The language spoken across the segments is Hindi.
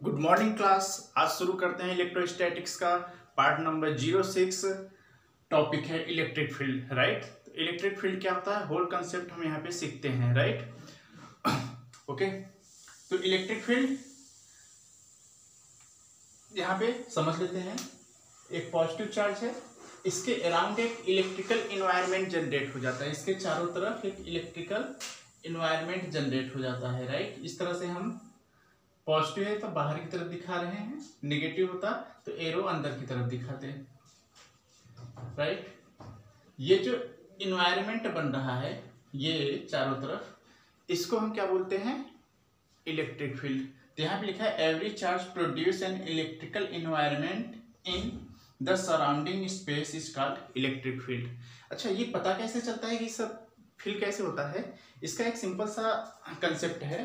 Good morning class. आज शुरू करते हैं इलेक्ट्रोस्टैटिक्स का पार्ट नंबर 06। टॉपिक है electric field. Right, electric field क्या होता है, होल कंसेप्ट हम यहाँ पे सीखते हैं। राइट ओके, तो इलेक्ट्रिक फील्ड यहाँ पे समझ लेते हैं। एक पॉजिटिव चार्ज है, इसके अराउंड एक इलेक्ट्रिकल इन्वायरमेंट जनरेट हो जाता है, इसके चारों तरफ एक इलेक्ट्रिकल इन्वायरमेंट जनरेट हो जाता है। राइट, इस तरह से हम पॉजिटिव है तो बाहर की तरफ दिखा रहे हैं, निगेटिव होता तो एरो अंदर की तरफ दिखाते हैं। राइट, ये जो इन्वायरमेंट बन रहा है ये चारों तरफ, इसको हम क्या बोलते हैं, इलेक्ट्रिक फील्ड। तो यहाँ पे लिखा है every charge produce an electrical environment in the surrounding space is called electric field. अच्छा, ये पता कैसे चलता है कि सब फील्ड कैसे होता है? इसका एक सिंपल सा कंसेप्ट है।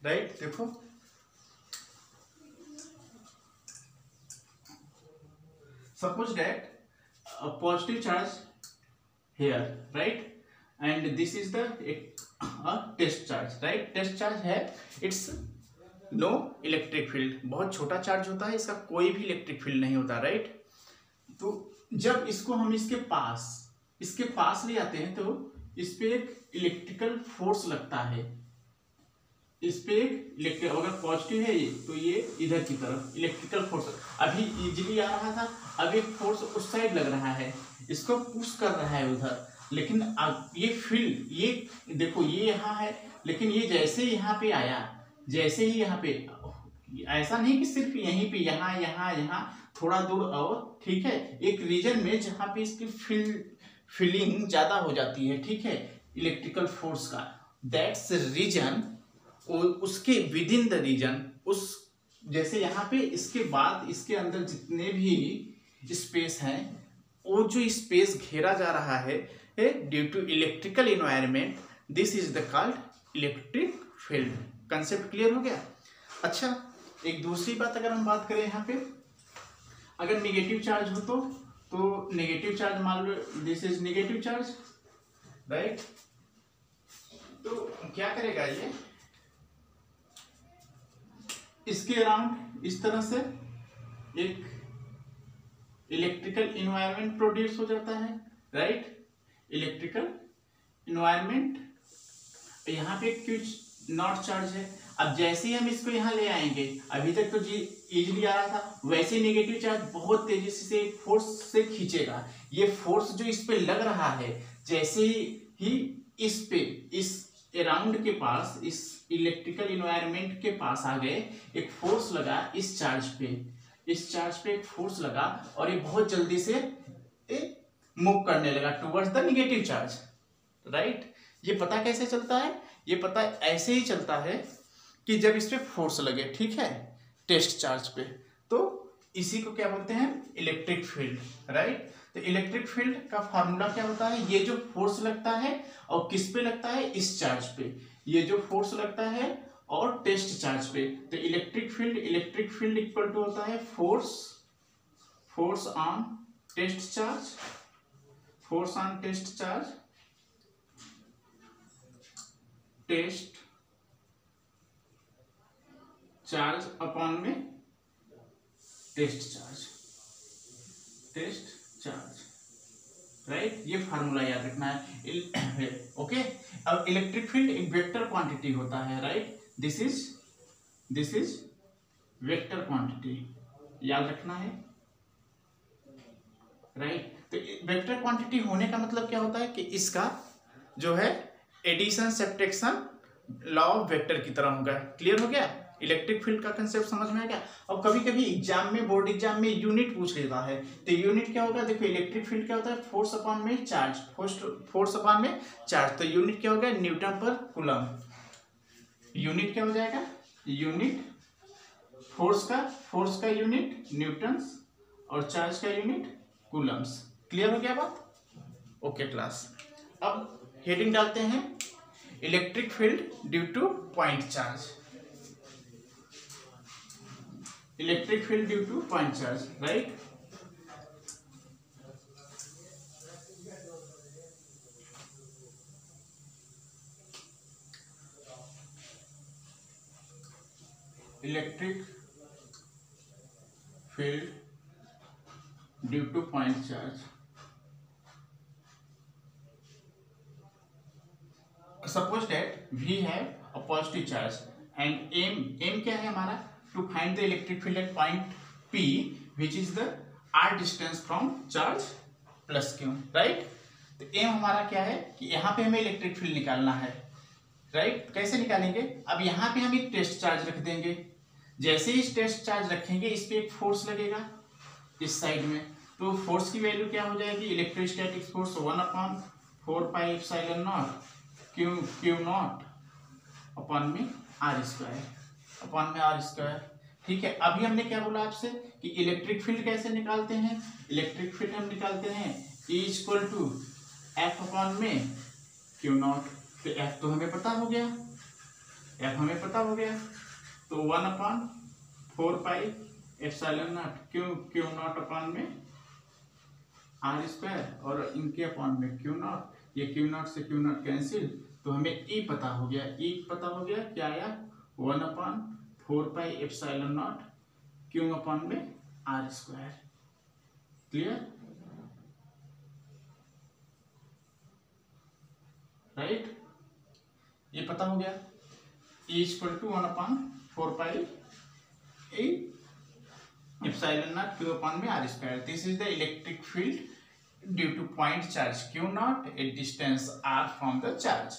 राइट, देखो suppose that a positive charge here, right, and this is the a test charge, right? test charge है, it's no electric field, बहुत छोटा चार्ज होता है, इसका कोई भी इलेक्ट्रिक फील्ड नहीं होता। राइट, तो जब इसको हम इसके पास ले आते हैं तो इस पे एक इलेक्ट्रिकल फोर्स लगता है, इस पे इलेक्ट्रिक, अगर पॉजिटिव है ये तो ये इधर की तरफ इलेक्ट्रिकल फोर्स अभी इजीली आ रहा था, अब एक फोर्स उस साइड लग रहा है, इसको पुश कर रहा है उधर। लेकिन अब ये फील्ड, ये देखो ये यहाँ है, लेकिन ये जैसे यहाँ पे आया, जैसे ही यहाँ पे, ऐसा नहीं कि सिर्फ यहीं पे, यहाँ यहाँ यहाँ थोड़ा दूर और, ठीक है, एक रीजन में जहाँ पे इसकी फीलिंग ज्यादा हो जाती है, ठीक है, इलेक्ट्रिकल फोर्स का, दैट्स रीजन, उसके विद इन द रीजन, उस जैसे यहाँ पे इसके बाद इसके अंदर जितने भी स्पेस हैं, वो जो स्पेस घेरा जा रहा है due to electrical environment, this is the called electric field. Concept clear हो गया? अच्छा, एक दूसरी बात अगर हम बात करें यहाँ पे, अगर निगेटिव चार्ज हो तो नेगेटिव चार्ज मान लो, this is negative charge. Right, तो क्या करेगा ये, इसके अराउंड इस तरह से एक इलेक्ट्रिकल इन्वायरमेंट प्रोड्यूस हो जाता है। राइट, इलेक्ट्रिकल इन्वायरमेंट, यहाँ पे कुछ नॉट चार्ज है। अब जैसे ही हम इसको यहाँ ले आएंगे, अभी तक तो जी इजीली आ रहा था, वैसे नेगेटिव चार्ज बहुत तेजी से फोर्स से खींचेगा। ये फोर्स जो इस पे लग रहा है, जैसे ही इस पे, इस अराउंड के पास, इस इलेक्ट्रिकल इन्वायरमेंट के पास आ गए, एक फोर्स लगा इस चार्ज पे, इस चार्ज पे एक फोर्स लगा और ये बहुत जल्दी से मूव करने लगा towards the negative charge. Right, ये पता कैसे चलता है? ये पता ऐसे ही चलता है कि जब इस पे फोर्स लगे, ठीक है, टेस्ट चार्ज पे, तो इसी को क्या बोलते हैं, इलेक्ट्रिक फील्ड। राइट, तो इलेक्ट्रिक फील्ड का फार्मूला क्या होता है, ये जो फोर्स लगता है और किस पे लगता है, इस चार्ज पे, ये जो फोर्स लगता है और टेस्ट चार्ज पे, तो इलेक्ट्रिक फील्ड इक्वल टू होता है force on test charge, force on test charge, test charge upon में टेस्ट चार्ज। राइट, ये फार्मूला याद रखना है। ओके, अब इलेक्ट्रिक फील्ड एक वेक्टर क्वांटिटी होता है। Right, this is vector quantity, याद रखना है। राइट, तो वेक्टर क्वांटिटी होने का मतलब क्या होता है कि इसका जो है addition subtraction law of vector की तरह होगा। क्लियर हो गया? इलेक्ट्रिक फील्ड का कंसेप्ट समझ में आ गया? अब कभी कभी एग्जाम में, बोर्ड एग्जाम में यूनिट पूछ लेता है, तो यूनिट क्या होगा, देखो इलेक्ट्रिक फील्ड क्या होता है, फोर्स अपॉन में चार्ज, फोर्स अपॉन में चार्ज, तो यूनिट क्या होगा, न्यूटन पर कूलम। यूनिट क्या हो जाएगा, यूनिट फोर्स का यूनिट न्यूटन्स और चार्ज का यूनिट कूलम्स। क्लियर हो गया बात? ओके क्लास, अब हेडिंग डालते हैं, electric field due to point charge, electric field due to point charge. Right, electric field due to point charge. Suppose that we have a positive charge and M क्या है हमारा, to find the electric field at point P which is the r distance from charge plus Q, right. तो एम हमारा क्या है कि यहाँ पे हमें इलेक्ट्रिक फील्ड निकालना है, राइट। कैसे निकालेंगे, अब यहाँ पे हम एक टेस्ट चार्ज रख देंगे। जैसे ही टेस्ट चार्ज रखेंगे इस पे एक फोर्स लगेगा इस साइड में, तो फोर्स की वैल्यू क्या हो जाएगी, electrostatic force 1/4 pi epsilon naught q naught upon में r स्क्वायर। ठीक है, अभी हमने क्या बोला आपसे कि इलेक्ट्रिक फील्ड कैसे निकालते हैं। इलेक्ट्रिक फील्ड हम निकालते हैं E equal to F upon में क्यू नॉट। तो F तो हमें पता हो गया, तो 1/4 pi epsilon naught q naught upon में r स्क्वायर और इनके अपॉन में क्यू नॉट। ये क्यू नॉट से क्यू नॉट कैंसिल, तो हमें E पता हो गया, क्या आया 1/4 pi epsilon naught q upon में r स्क्वायर। Clear, right. ये पता हो गया, E equal to 1/4 pi epsilon naught q upon में r square. This is the electric field due to point charge Q not at distance r from the charge.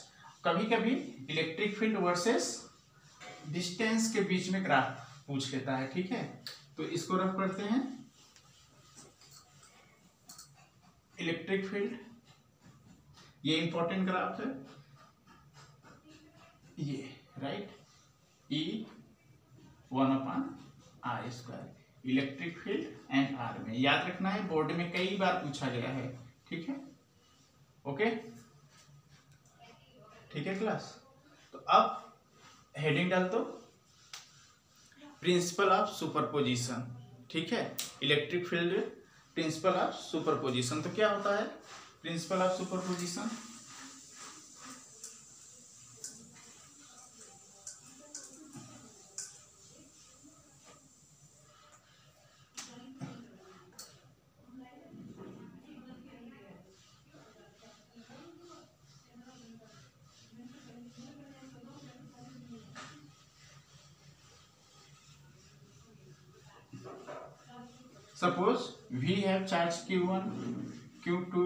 कभी कभी इलेक्ट्रिक फील्ड वर्सेस डिस्टेंस के बीच में ग्राफ पूछ लेता है, ठीक है। तो इसको रफ करते हैं, इलेक्ट्रिक फील्ड, ये इंपॉर्टेंट ग्राफ है ये, right. E 1/r square, electric field and r में याद रखना है, बोर्ड में कई बार पूछा गया है, ठीक है। ओके, ठीक है क्लास। तो अब हेडिंग डाल दो, प्रिंसिपल ऑफ सुपरपोजिशन, ठीक है। Electric field principle of superposition. तो क्या होता है principle of superposition, suppose we have charge q1, q2,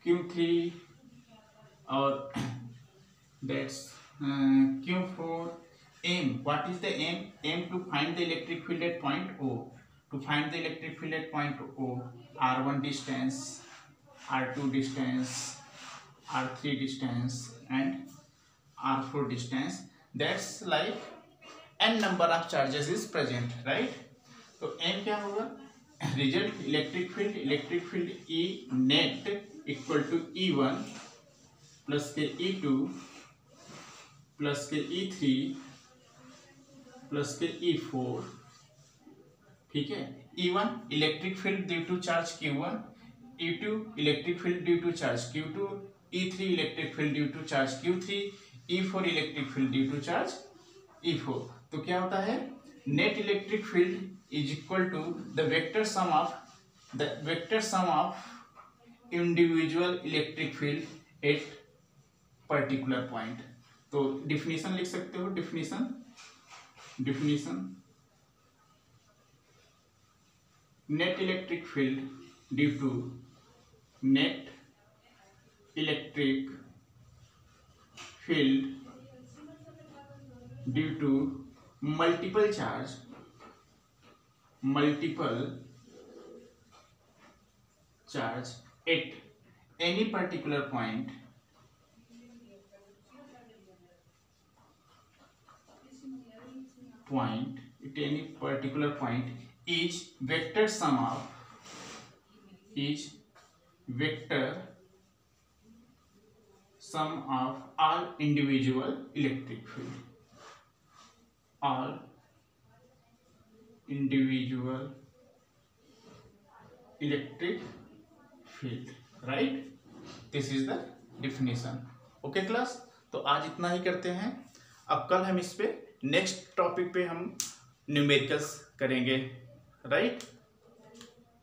q3 or that's q4. Aim, what is the aim? Aim to find the electric field at point O. To find the electric field at point O, r1 distance, r2 distance, r3 distance and r4 distance, that's like n number of charges is present, right? तो m क्या होगा, result electric field E net equal to E1 plus के E2 प्लस के E3 प्लस के E4, ठीक है। E1 electric field due to charge Q1, E2 electric field due to charge Q2, E3 electric field due to charge Q3, E4 electric field due to charge E4। तो क्या होता है, net electric field is equal to the vector sum of individual electric field at particular point। तो डिफिनीशन लिख सकते हो, definition net electric field due to net electric field due to multiple charge at any particular point is vector sum of all individual electric field, right. This is the definition. Okay class, तो आज इतना ही करते हैं। अब कल हम इस पे नेक्स्ट टॉपिक पे हम न्यूमेरिकल्स करेंगे, right.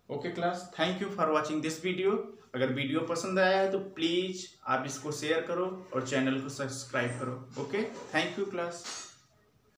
Okay class, thank you for watching this video. अगर वीडियो पसंद आया है तो प्लीज़ आप इसको शेयर करो और चैनल को सब्सक्राइब करो। Okay, thank you class.